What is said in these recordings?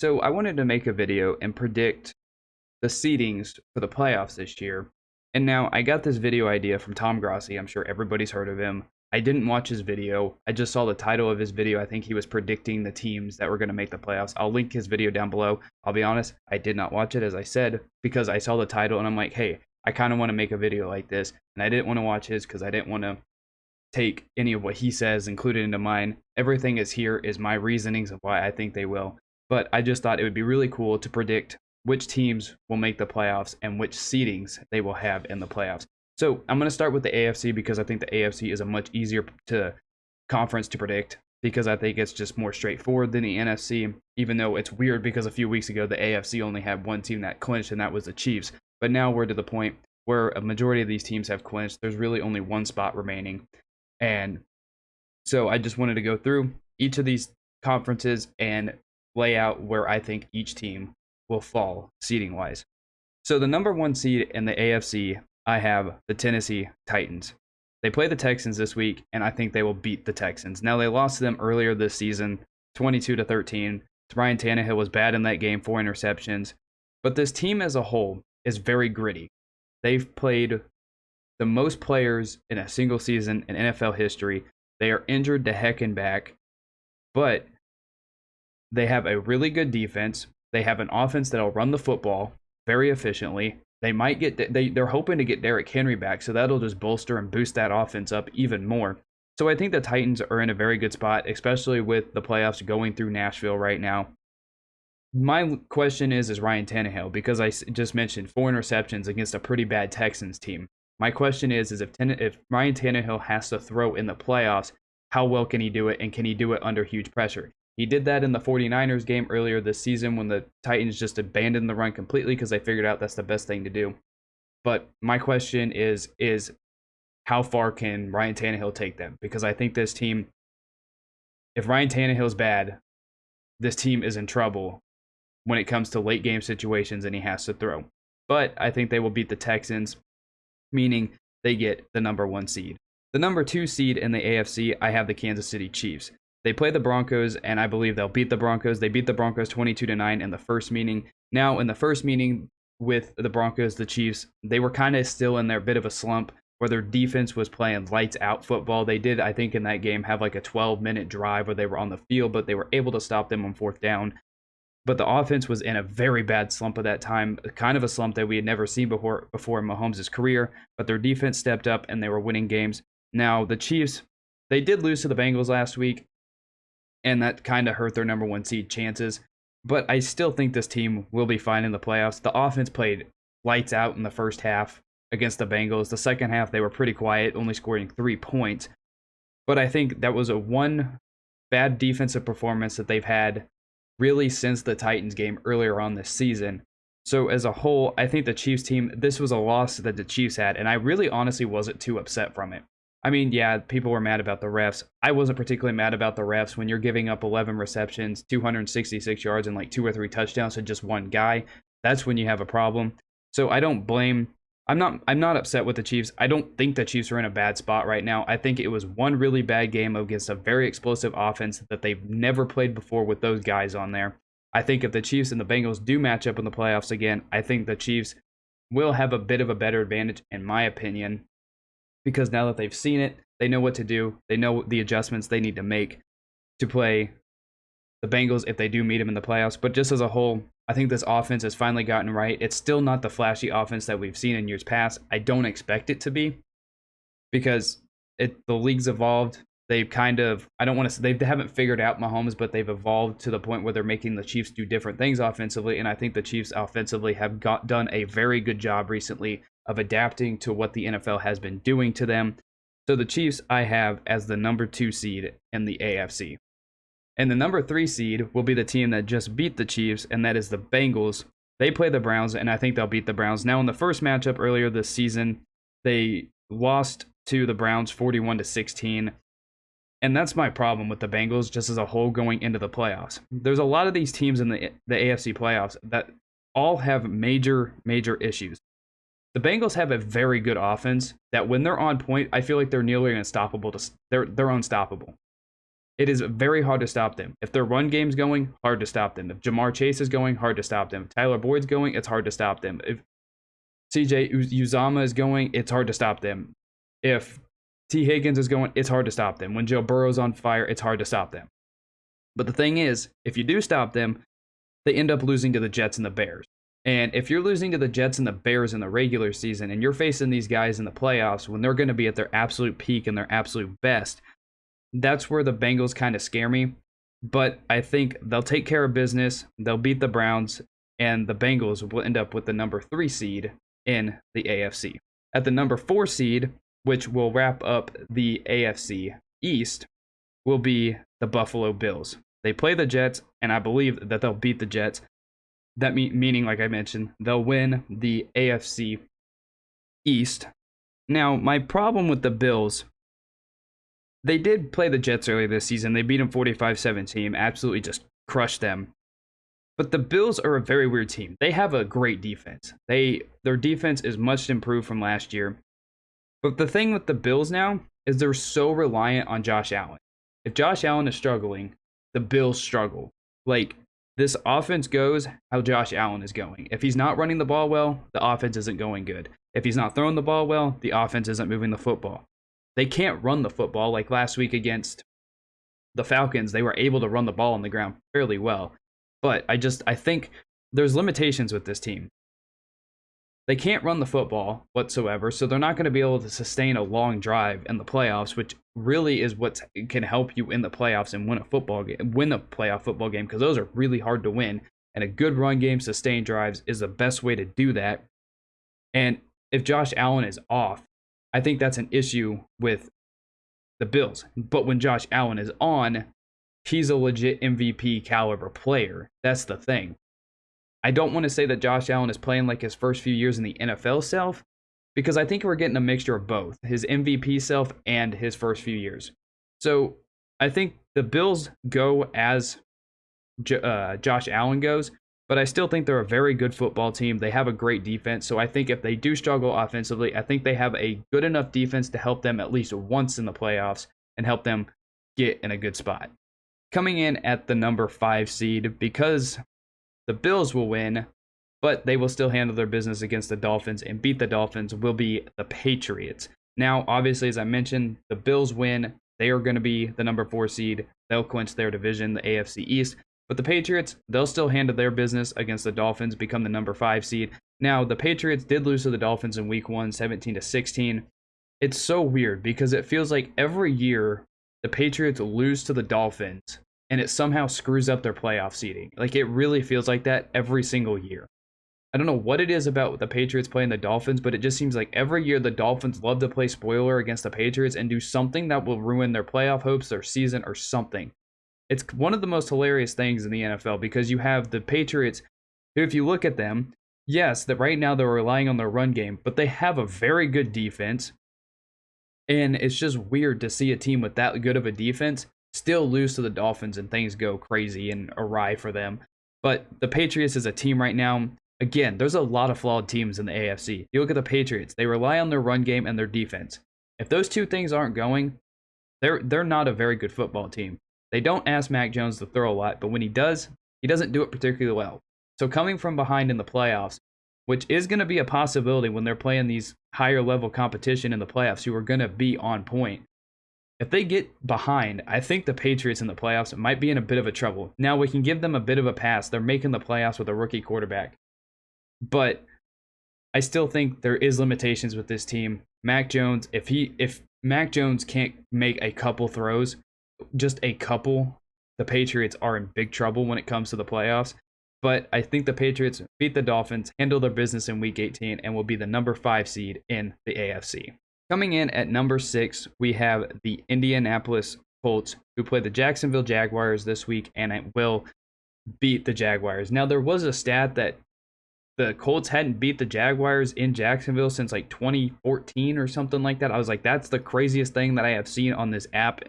So I wanted to make a video and predict the seedings for the playoffs this year. And now I got this video idea from Tom Grossi. I'm sure everybody's heard of him. I didn't watch his video. I just saw the title of his video. I think he was predicting the teams that were going to make the playoffs. I'll link his video down below. I'll be honest, I did not watch it, as I said, because I saw the title and I'm like, hey, I kind of want to make a video like this. And I didn't want to watch his because I didn't want to take any of what he says, include it into mine. Everything is here is my reasonings of why I think they will. But I just thought it would be really cool to predict which teams will make the playoffs and which seedings they will have in the playoffs. So I'm going to start with the AFC because I think the AFC is a much easier conference to predict because I think it's just more straightforward than the NFC, even though it's weird because a few weeks ago the AFC only had one team that clinched, and that was the Chiefs. But now we're to the point where a majority of these teams have clinched. There's really only one spot remaining. And so I just wanted to go through each of these conferences and lay out where I think each team will fall seeding wise. So the number one seed in the AFC, I have the Tennessee Titans. They play the Texans this week, and I think they will beat the Texans. Now, they lost to them earlier this season, 22-13. Ryan Tannehill was bad in that game, 4 interceptions. But this team as a whole is very gritty. They've played the most players in a single season in NFL history. They are injured to heck and back, but they have a really good defense. They have an offense that'll run the football very efficiently. They're hoping to get Derrick Henry back, so that'll just bolster and boost that offense up even more. So I think the Titans are in a very good spot, especially with the playoffs going through Nashville right now. My question is Ryan Tannehill, because I just mentioned 4 interceptions against a pretty bad Texans team. My question is if Ryan Tannehill has to throw in the playoffs, how well can he do it, and can he do it under huge pressure? He did that in the 49ers game earlier this season when the Titans just abandoned the run completely because they figured out that's the best thing to do. But my question is how far can Ryan Tannehill take them? Because I think this team, if Ryan Tannehill's bad, this team is in trouble when it comes to late game situations and he has to throw. But I think they will beat the Texans, meaning they get the number 1 seed. The number 2 seed in the AFC, I have the Kansas City Chiefs. They play the Broncos, and I believe they'll beat the Broncos. They beat the Broncos 22-9 in the first meeting. Now, in the first meeting with the Broncos, the Chiefs, they were kind of still in their bit of a slump where their defense was playing lights out football. They did, I think, in that game have like a 12-minute drive where they were on the field, but they were able to stop them on 4th down. But the offense was in a very bad slump at that time, kind of a slump that we had never seen before in Mahomes' career. But their defense stepped up, and they were winning games. Now, the Chiefs, they did lose to the Bengals last week, and that kind of hurt their number 1 seed chances. But I still think this team will be fine in the playoffs. The offense played lights out in the first half against the Bengals. The second half, they were pretty quiet, only scoring 3 points. But I think that was a one bad defensive performance that they've had really since the Titans game earlier on this season. So as a whole, I think the Chiefs team, this was a loss that the Chiefs had, and I really honestly wasn't too upset from it. I mean, yeah, people were mad about the refs. I wasn't particularly mad about the refs. When you're giving up 11 receptions, 266 yards, and like 2 or 3 touchdowns to just one guy, that's when you have a problem. So I don't blame. I'm not upset with the Chiefs. I don't think the Chiefs are in a bad spot right now. I think it was one really bad game against a very explosive offense that they've never played before with those guys on there. I think if the Chiefs and the Bengals do match up in the playoffs again, I think the Chiefs will have a bit of a better advantage, in my opinion. Because now that they've seen it, they know what to do. They know the adjustments they need to make to play the Bengals if they do meet them in the playoffs. But just as a whole, I think this offense has finally gotten right. It's still not the flashy offense that we've seen in years past. I don't expect it to be because the league's evolved. They've kind of, I don't want to say, they haven't figured out Mahomes, but they've evolved to the point where they're making the Chiefs do different things offensively. And I think the Chiefs offensively have done a very good job recently of adapting to what the NFL has been doing to them. So the Chiefs I have as the number 2 seed in the AFC. And the number 3 seed will be the team that just beat the Chiefs, and that is the Bengals. They play the Browns, and I think they'll beat the Browns. Now, in the first matchup earlier this season, they lost to the Browns 41-16. And that's my problem with the Bengals just as a whole going into the playoffs. There's a lot of these teams in the AFC playoffs that all have major issues. The Bengals have a very good offense that when they're on point, I feel like they're nearly unstoppable. They're unstoppable. It is very hard to stop them. If their run game's going, hard to stop them. If Jamar Chase is going, hard to stop them. If Tyler Boyd's going, it's hard to stop them. If CJ Uzama is going, it's hard to stop them. If T. Higgins is going, it's hard to stop them. When Joe Burrow's on fire, it's hard to stop them. But the thing is, if you do stop them, they end up losing to the Jets and the Bears. And if you're losing to the Jets and the Bears in the regular season, and you're facing these guys in the playoffs when they're going to be at their absolute peak and their absolute best, that's where the Bengals kind of scare me. But I think they'll take care of business. They'll beat the Browns, and the Bengals will end up with the number 3 seed in the AFC. At the number 4 seed, which will wrap up the AFC East, will be the Buffalo Bills. They play the Jets, and I believe that they'll beat the Jets. That meaning, like I mentioned, they'll win the AFC East. Now, my problem with the Bills, they did play the Jets earlier this season. They beat them 45-17, absolutely just crushed them. But the Bills are a very weird team. They have a great defense. Their defense is much improved from last year. But the thing with the Bills now is they're so reliant on Josh Allen. If Josh Allen is struggling, the Bills struggle. Like, this offense goes how Josh Allen is going. If he's not running the ball well, the offense isn't going good. If he's not throwing the ball well, the offense isn't moving the football. They can't run the football. Like last week against the Falcons, they were able to run the ball on the ground fairly well. But I think there's limitations with this team. They can't run the football whatsoever, so they're not going to be able to sustain a long drive in the playoffs, which really is what can help you in the playoffs and win a playoff football game, because those are really hard to win. And a good run game, sustained drives, is the best way to do that. And if Josh Allen is off, I think that's an issue with the Bills. But when Josh Allen is on, he's a legit MVP caliber player. That's the thing. I don't want to say that Josh Allen is playing like his first few years in the NFL self, because I think we're getting a mixture of both, his MVP self and his first few years. So I think the Bills go as Josh Allen goes, but I still think they're a very good football team. They have a great defense, so I think if they do struggle offensively, I think they have a good enough defense to help them at least once in the playoffs and help them get in a good spot. Coming in at the number 5 seed, because the Bills will win, but they will still handle their business against the Dolphins and beat the Dolphins, will be the Patriots. Now, obviously, as I mentioned, the Bills win. They are going to be the number 4 seed. They'll clinch their division, the AFC East. But the Patriots, they'll still handle their business against the Dolphins, become the number 5 seed. Now, the Patriots did lose to the Dolphins in week 1, 17-16. It's so weird because it feels like every year the Patriots lose to the Dolphins and it somehow screws up their playoff seeding. Like, it really feels like that every single year. I don't know what it is about the Patriots playing the Dolphins, but it just seems like every year the Dolphins love to play spoiler against the Patriots and do something that will ruin their playoff hopes, their season, or something. It's one of the most hilarious things in the NFL because you have the Patriots, who, if you look at them, yes, that right now they're relying on their run game, but they have a very good defense. And it's just weird to see a team with that good of a defense still lose to the Dolphins and things go crazy and awry for them. But the Patriots as a team right now, again, there's a lot of flawed teams in the AFC. You look at the Patriots, they rely on their run game and their defense. If those two things aren't going, they're not a very good football team. They don't ask Mac Jones to throw a lot, but when he does, he doesn't do it particularly well. So coming from behind in the playoffs, which is going to be a possibility when they're playing these higher level competition in the playoffs who are going to be on point, if they get behind, I think the Patriots in the playoffs might be in a bit of a trouble. Now, we can give them a bit of a pass. They're making the playoffs with a rookie quarterback. But I still think there is limitations with this team. Mac Jones, if Mac Jones can't make a couple throws, just a couple, the Patriots are in big trouble when it comes to the playoffs. But I think the Patriots beat the Dolphins, handle their business in Week 18, and will be the number 5 seed in the AFC. Coming in at number 6, we have the Indianapolis Colts, who play the Jacksonville Jaguars this week, and it will beat the Jaguars. Now, there was a stat that the Colts hadn't beat the Jaguars in Jacksonville since like 2014 or something like that. I was like, that's the craziest thing that I have seen on this app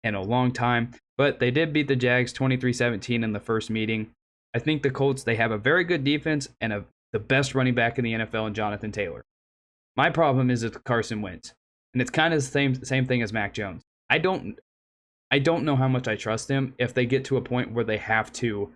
in a long time. But they did beat the Jags 23-17 in the first meeting. I think the Colts, they have a very good defense and the best running back in the NFL in Jonathan Taylor. My problem is it's Carson Wentz. And it's kind of the same thing as Mac Jones. I don't know how much I trust him if they get to a point where they have to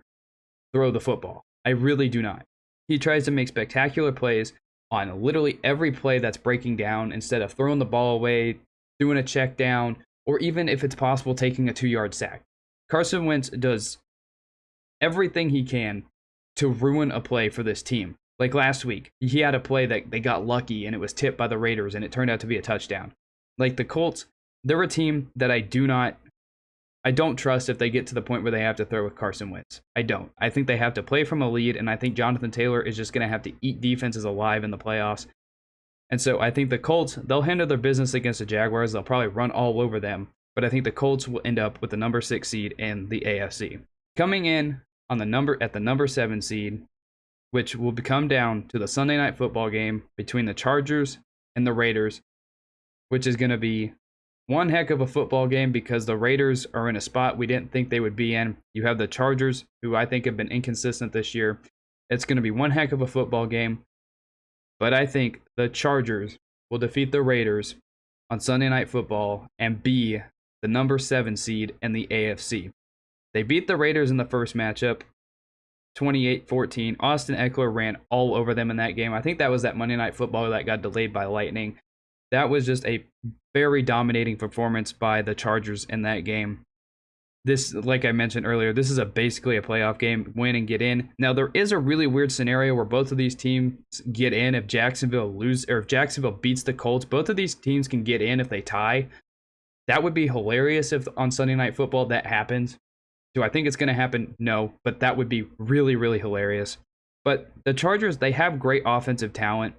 throw the football. I really do not. He tries to make spectacular plays on literally every play that's breaking down instead of throwing the ball away, doing a check down, or even if it's possible, taking a 2-yard sack. Carson Wentz does everything he can to ruin a play for this team. Like last week, he had a play that they got lucky and it was tipped by the Raiders and it turned out to be a touchdown. Like the Colts, they're a team that I don't trust if they get to the point where they have to throw with Carson Wentz. I don't. I think they have to play from a lead, and I think Jonathan Taylor is just going to have to eat defenses alive in the playoffs. And so I think the Colts, they'll handle their business against the Jaguars. They'll probably run all over them, but I think the Colts will end up with the number 6 seed in the AFC. Coming in on the number 7 seed, which will come down to the Sunday night football game between the Chargers and the Raiders, which is going to be one heck of a football game because the Raiders are in a spot we didn't think they would be in. You have the Chargers, who I think have been inconsistent this year. It's going to be one heck of a football game. But I think the Chargers will defeat the Raiders on Sunday Night Football and be the number 7 seed in the AFC. They beat the Raiders in the first matchup, 28-14. Austin Eckler ran all over them in that game. I think that was that Monday Night Football that got delayed by lightning. That was just a very dominating performance by the Chargers in that game. This, like I mentioned earlier, this is basically a playoff game, win and get in. Now, there is a really weird scenario where both of these teams get in if Jacksonville beats the Colts. Both of these teams can get in if they tie. That would be hilarious if on Sunday Night Football that happens. Do I think it's going to happen? No, but that would be really, really hilarious. But the Chargers, they have great offensive talent.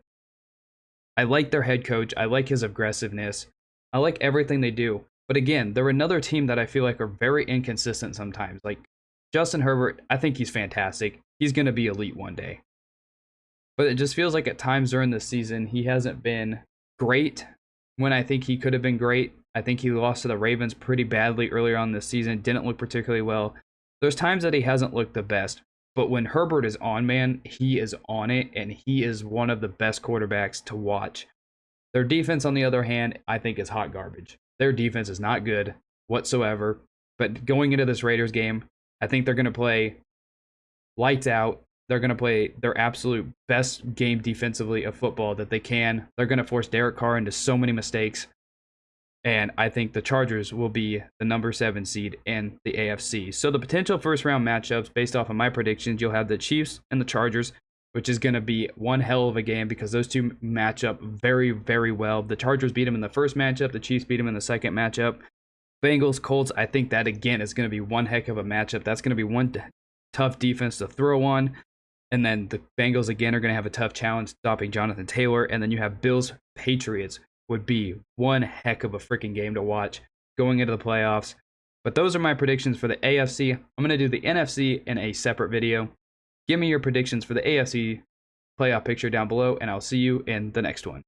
I like their head coach. I like his aggressiveness. I like everything they do. But again, they're another team that I feel like are very inconsistent sometimes. Like Justin Herbert, I think he's fantastic. He's going to be elite one day. But it just feels like at times during the season, he hasn't been great when I think he could have been great. I think he lost to the Ravens pretty badly earlier on this season. Didn't look particularly well. There's times that he hasn't looked the best. But when Herbert is on, man, he is on it, and he is one of the best quarterbacks to watch. Their defense, on the other hand, I think is hot garbage. Their defense is not good whatsoever. But going into this Raiders game, I think they're going to play lights out. They're going to play their absolute best game defensively of football that they can. They're going to force Derek Carr into so many mistakes. And I think the Chargers will be the number 7 seed in the AFC. So the potential first round matchups, based off of my predictions, you'll have the Chiefs and the Chargers, which is going to be one hell of a game because those two match up very, very well. The Chargers beat them in the first matchup. The Chiefs beat them in the second matchup. Bengals, Colts, I think that, again, is going to be one heck of a matchup. That's going to be one tough defense to throw on. And then the Bengals, again, are going to have a tough challenge stopping Jonathan Taylor. And then you have Bills, Patriots, would be one heck of a freaking game to watch going into the playoffs. But those are my predictions for the AFC. I'm going to do the NFC in a separate video. Give me your predictions for the AFC playoff picture down below, and I'll see you in the next one.